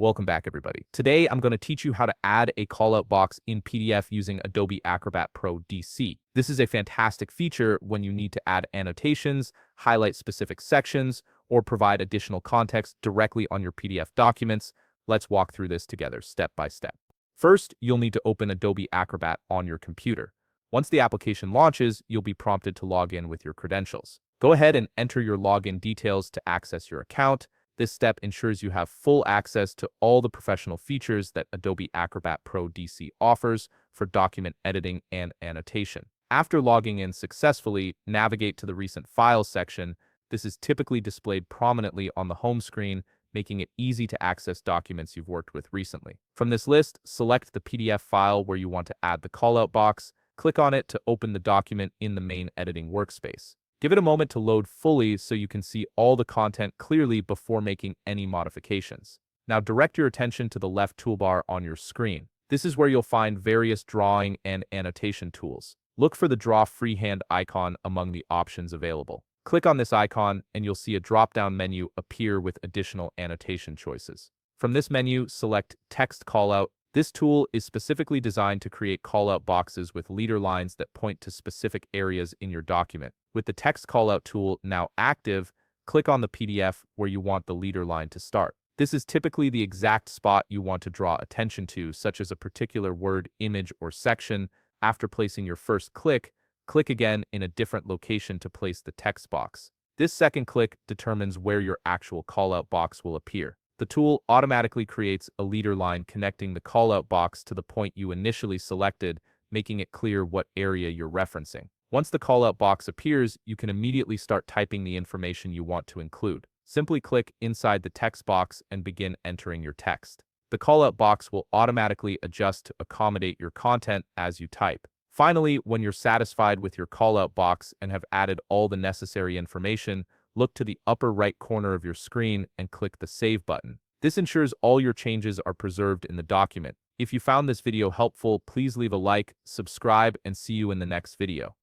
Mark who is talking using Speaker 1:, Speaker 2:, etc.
Speaker 1: Welcome back, everybody. Today, I'm going to teach you how to add a callout box in PDF using Adobe Acrobat Pro DC. This is a fantastic feature when you need to add annotations, highlight specific sections, or provide additional context directly on your PDF documents. Let's walk through this together step by step. First, you'll need to open Adobe Acrobat on your computer. Once the application launches, you'll be prompted to log in with your credentials. Go ahead and enter your login details to access your account. This step ensures you have full access to all the professional features that Adobe Acrobat Pro DC offers for document editing and annotation. After logging in successfully, navigate to the Recent Files section. This is typically displayed prominently on the home screen, making it easy to access documents you've worked with recently. From this list, select the PDF file where you want to add the callout box. Click on it to open the document in the main editing workspace. Give it a moment to load fully so you can see all the content clearly before making any modifications. Now direct your attention to the left toolbar on your screen. This is where you'll find various drawing and annotation tools. Look for the Draw Freehand icon among the options available. Click on this icon and you'll see a drop-down menu appear with additional annotation choices. From this menu, select Text Callout. This tool is specifically designed to create callout boxes with leader lines that point to specific areas in your document. With the Text Callout tool now active, click on the PDF where you want the leader line to start. This is typically the exact spot you want to draw attention to, such as a particular word, image, or section. After placing your first click, click again in a different location to place the text box. This second click determines where your actual callout box will appear. The tool automatically creates a leader line connecting the callout box to the point you initially selected, making it clear what area you're referencing. Once the callout box appears, you can immediately start typing the information you want to include. Simply click inside the text box and begin entering your text. The callout box will automatically adjust to accommodate your content as you type. Finally, when you're satisfied with your callout box and have added all the necessary information, look to the upper right corner of your screen and click the Save button. This ensures all your changes are preserved in the document. If you found this video helpful, please leave a like, subscribe, and see you in the next video.